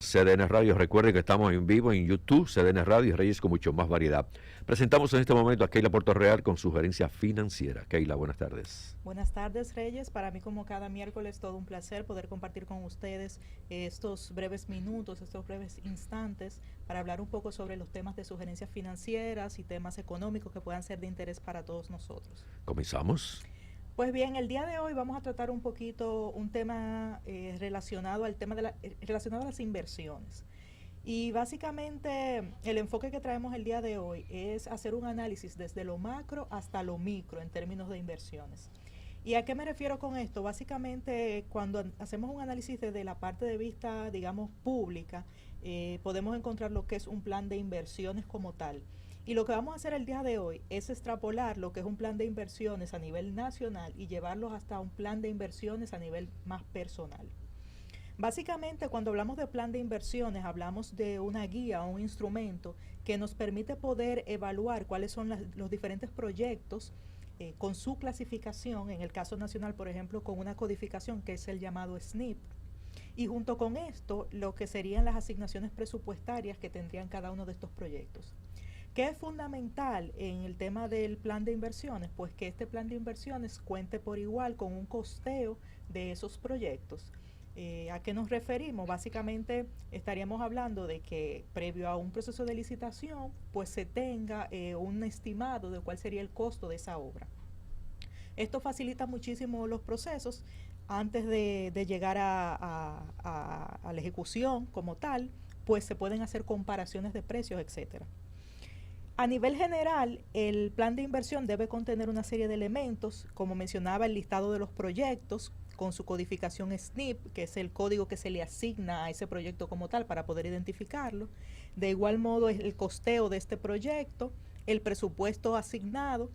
CDN Radio, recuerden que estamos en vivo en YouTube, CDN Radio y Reyes con mucho más variedad. Presentamos en este momento a Keila Portorreal con su gerencia financiera. Keila, buenas tardes. Buenas tardes, Reyes. Para mí, como cada miércoles, todo un placer poder compartir con ustedes estos breves minutos, estos breves instantes para hablar un poco sobre los temas de sugerencias financieras y temas económicos que puedan ser de interés para todos nosotros. ¿Comenzamos? Pues bien, el día de hoy vamos a tratar un poquito un tema relacionado al tema relacionado a las inversiones. Y básicamente el enfoque que traemos el día de hoy es hacer un análisis desde lo macro hasta lo micro en términos de inversiones. ¿Y a qué me refiero con esto? Básicamente, cuando hacemos un análisis desde la parte de vista, digamos, pública, podemos encontrar lo que es un plan de inversiones como tal. Y lo que vamos a hacer el día de hoy es extrapolar lo que es un plan de inversiones a nivel nacional y llevarlos hasta un plan de inversiones a nivel más personal. Básicamente, cuando hablamos de plan de inversiones, hablamos de una guía o un instrumento que nos permite poder evaluar cuáles son los diferentes proyectos con su clasificación, en el caso nacional, por ejemplo, con una codificación que es el llamado SNP. Y junto con esto, lo que serían las asignaciones presupuestarias que tendrían cada uno de estos proyectos. ¿Qué es fundamental en el tema del plan de inversiones? Pues que este plan de inversiones cuente por igual con un costeo de esos proyectos. ¿A qué nos referimos? Básicamente estaríamos hablando de que previo a un proceso de licitación, pues se tenga un estimado de cuál sería el costo de esa obra. Esto facilita muchísimo los procesos antes de llegar a la ejecución como tal, pues se pueden hacer comparaciones de precios, etcétera. A nivel general, el plan de inversión debe contener una serie de elementos, como mencionaba el listado de los proyectos, con su codificación SNP, que es el código que se le asigna a ese proyecto como tal para poder identificarlo. De igual modo, el costeo de este proyecto, el presupuesto asignado,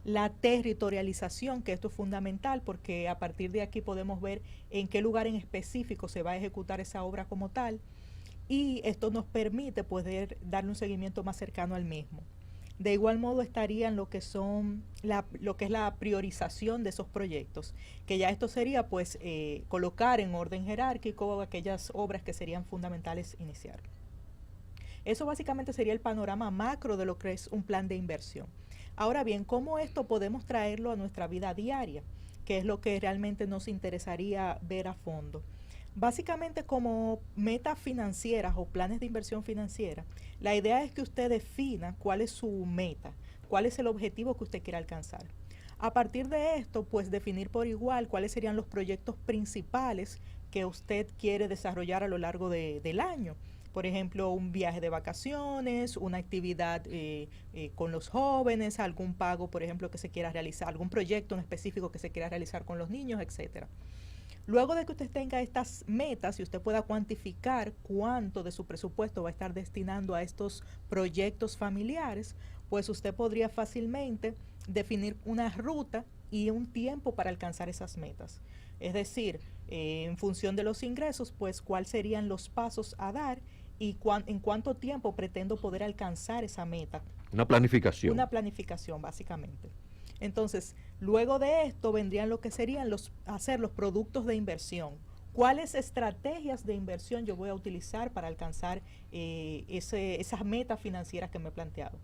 la territorialización, que esto es fundamental porque a partir de aquí podemos ver en qué lugar en específico se va a ejecutar esa obra como tal. Y esto nos permite poder darle un seguimiento más cercano al mismo. De igual modo estarían lo que son lo que es la priorización de esos proyectos, que ya esto sería pues colocar en orden jerárquico aquellas obras que serían fundamentales iniciar. Eso básicamente sería el panorama macro de lo que es un plan de inversión. Ahora bien, ¿cómo esto podemos traerlo a nuestra vida diaria? Que es lo que realmente nos interesaría ver a fondo. Básicamente, como metas financieras o planes de inversión financiera, la idea es que usted defina cuál es su meta, cuál es el objetivo que usted quiere alcanzar. A partir de esto, pues definir por igual cuáles serían los proyectos principales que usted quiere desarrollar a lo largo del año. Por ejemplo, un viaje de vacaciones, una actividad con los jóvenes, algún pago, por ejemplo, que se quiera realizar, algún proyecto en específico que se quiera realizar con los niños, etcétera. Luego de que usted tenga estas metas y usted pueda cuantificar cuánto de su presupuesto va a estar destinando a estos proyectos familiares, pues usted podría fácilmente definir una ruta y un tiempo para alcanzar esas metas. Es decir, en función de los ingresos, pues cuáles serían los pasos a dar y en cuánto tiempo pretendo poder alcanzar esa meta. Una planificación. Una planificación, básicamente. Entonces, luego de esto vendrían lo que serían hacer los productos de inversión. ¿Cuáles estrategias de inversión yo voy a utilizar para alcanzar esas metas financieras que me he planteado?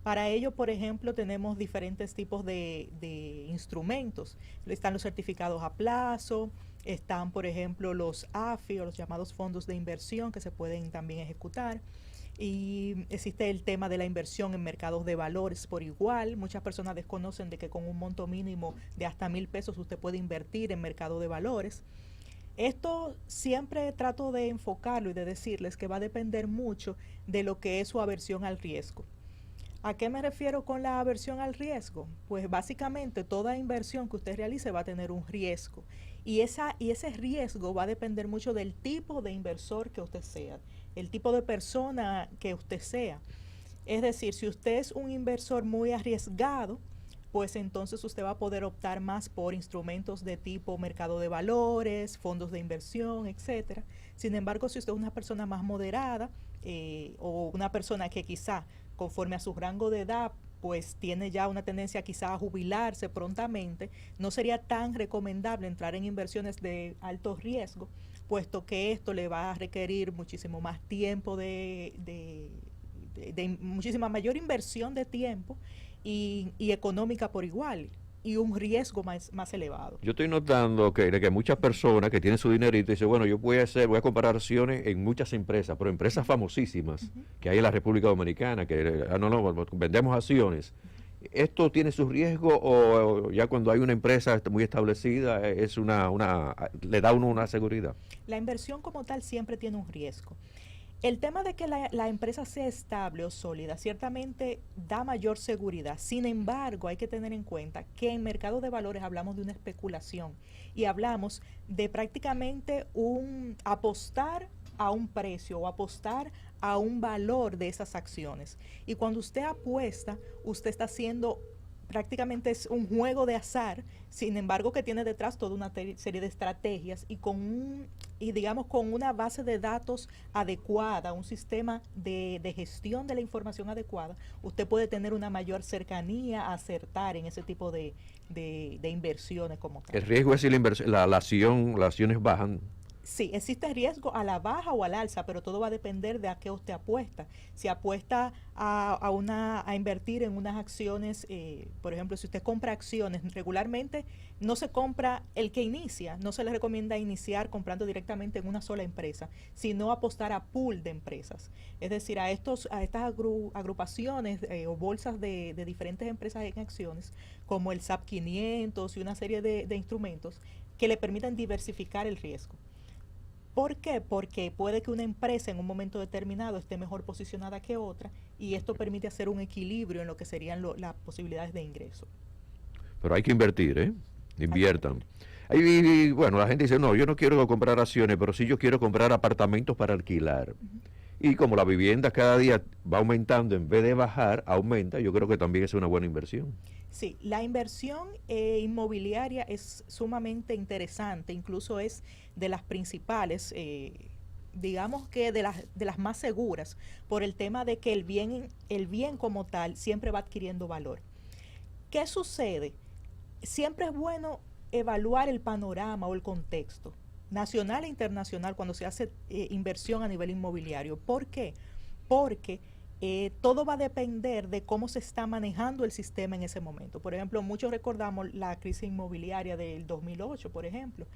Para ello, por ejemplo, tenemos diferentes tipos de instrumentos. Están los certificados a plazo, están, por ejemplo, los AFI o los llamados fondos de inversión que se pueden también ejecutar. Y existe el tema de la inversión en mercados de valores por igual. Muchas personas desconocen de que con un monto mínimo de hasta 1,000 pesos usted puede invertir en mercado de valores. Esto siempre trato de enfocarlo y de decirles que va a depender mucho de lo que es su aversión al riesgo. ¿A qué me refiero con la aversión al riesgo? Pues básicamente toda inversión que usted realice va a tener un riesgo y ese riesgo va a depender mucho del tipo de inversor que usted sea, el tipo de persona que usted sea. Es decir, si usted es un inversor muy arriesgado, pues entonces usted va a poder optar más por instrumentos de tipo mercado de valores, fondos de inversión, etcétera. Sin embargo, si usted es una persona más moderada o una persona que quizá conforme a su rango de edad pues tiene ya una tendencia quizá a jubilarse prontamente, no sería tan recomendable entrar en inversiones de alto riesgo puesto que esto le va a requerir muchísimo más tiempo de muchísima mayor inversión de tiempo y económica por igual, y un riesgo más elevado. Yo estoy notando que muchas personas que tienen su dinerito dicen, bueno, yo voy a comprar acciones en muchas empresas, pero empresas famosísimas que hay en la República Dominicana, que vendemos acciones. ¿Esto tiene su riesgo o ya cuando hay una empresa muy establecida es le da a uno una seguridad? La inversión como tal siempre tiene un riesgo. El tema de que la empresa sea estable o sólida ciertamente da mayor seguridad. Sin embargo, hay que tener en cuenta que en mercado de valores hablamos de una especulación y hablamos de prácticamente un apostar a un precio o apostar a un valor de esas acciones. Y cuando usted apuesta, usted está haciendo prácticamente es un juego de azar, sin embargo que tiene detrás toda una serie de estrategias y digamos con una base de datos adecuada, un sistema de gestión de la información adecuada, usted puede tener una mayor cercanía a acertar en ese tipo de inversiones como tal. El riesgo es si las acciones bajan. Sí, existe riesgo a la baja o al alza, pero todo va a depender de a qué usted apuesta. Si apuesta a invertir en unas acciones, por ejemplo, si usted compra acciones regularmente, no se compra el que inicia, no se le recomienda iniciar comprando directamente en una sola empresa, sino apostar a pool de empresas. Es decir, a estas agrupaciones o bolsas de diferentes empresas en acciones, como el SAP 500 y una serie de instrumentos que le permitan diversificar el riesgo. ¿Por qué? Porque puede que una empresa en un momento determinado esté mejor posicionada que otra y esto permite hacer un equilibrio en lo que serían las posibilidades de ingreso. Pero hay que invertir, ¿eh? Inviertan. Ahí, bueno, la gente dice, no, yo no quiero comprar acciones, pero sí yo quiero comprar apartamentos para alquilar. Y como la vivienda cada día va aumentando, en vez de bajar, aumenta, yo creo que también es una buena inversión. Sí, la inversión inmobiliaria es sumamente interesante, incluso es de las principales, digamos que de las más seguras, por el tema de que el bien como tal siempre va adquiriendo valor. ¿Qué sucede? Siempre es bueno evaluar el panorama o el contexto nacional e internacional cuando se hace inversión a nivel inmobiliario. ¿Por qué? Porque todo va a depender de cómo se está manejando el sistema en ese momento. Por ejemplo, muchos recordamos la crisis inmobiliaria del 2008, por ejemplo,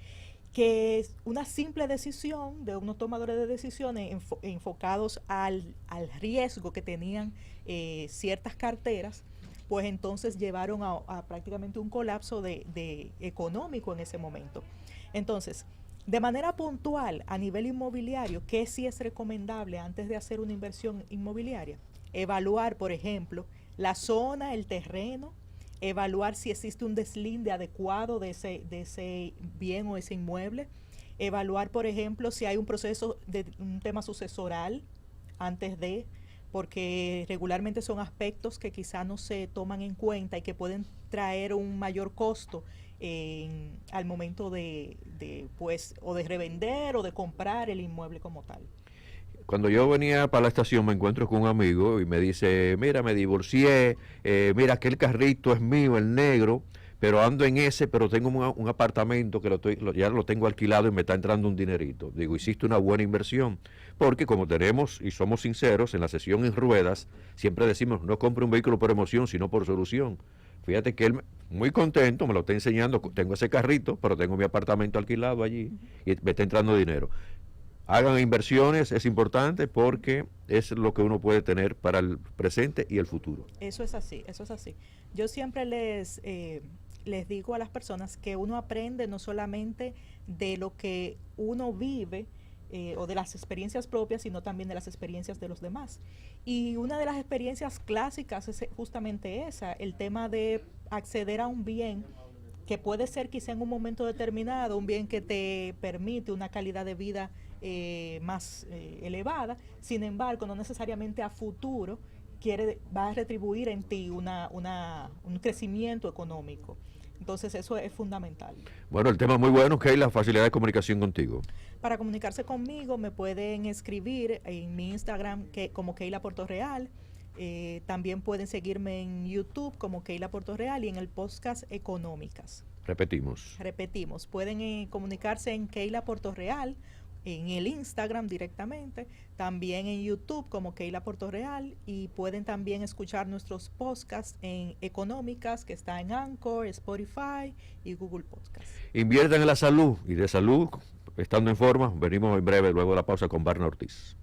que es una simple decisión de unos tomadores de decisiones enfocados al riesgo que tenían ciertas carteras, pues entonces llevaron a prácticamente un colapso de económico en ese momento. Entonces, de manera puntual, a nivel inmobiliario, ¿qué sí es recomendable antes de hacer una inversión inmobiliaria? Evaluar, por ejemplo, la zona, el terreno, evaluar si existe un deslinde adecuado de ese bien o ese inmueble, evaluar, por ejemplo, si hay un proceso de un tema sucesoral antes de, porque regularmente son aspectos que quizá no se toman en cuenta y que pueden traer un mayor costo al momento pues, o de revender o de comprar el inmueble como tal. Cuando yo venía para la estación me encuentro con un amigo y me dice, mira, me divorcié, mira, aquel carrito es mío, el negro, pero ando en ese, pero tengo un apartamento que ya lo tengo alquilado y me está entrando un dinerito. Digo, hiciste una buena inversión, porque como tenemos, y somos sinceros, en la sesión en ruedas, siempre decimos, no compre un vehículo por emoción, sino por solución. Fíjate que él, muy contento, me lo está enseñando, tengo ese carrito, pero tengo mi apartamento alquilado allí y me está entrando dinero. Hagan inversiones, es importante porque es lo que uno puede tener para el presente y el futuro. Eso es así, eso es así. Yo siempre les digo a las personas que uno aprende no solamente de lo que uno vive, o de las experiencias propias, sino también de las experiencias de los demás. Y una de las experiencias clásicas es justamente esa, el tema de acceder a un bien que puede ser quizá en un momento determinado, un bien que te permite una calidad de vida más elevada, sin embargo, no necesariamente a futuro va a retribuir en ti un crecimiento económico. Entonces eso es fundamental. Bueno, el tema es muy bueno, Keila, facilidad de comunicación contigo. Para comunicarse conmigo me pueden escribir en mi Instagram como Keila Portorreal. También pueden seguirme en YouTube como Keila Portorreal y en el podcast Económicas. Repetimos. Pueden comunicarse en Keila Portorreal en el Instagram directamente, también en YouTube como Keila Portorreal, y pueden también escuchar nuestros podcasts en Económicas, que está en Anchor, Spotify y Google Podcasts. Inviertan en la salud, y de salud, estando en forma, venimos en breve luego de la pausa con Barna Ortiz.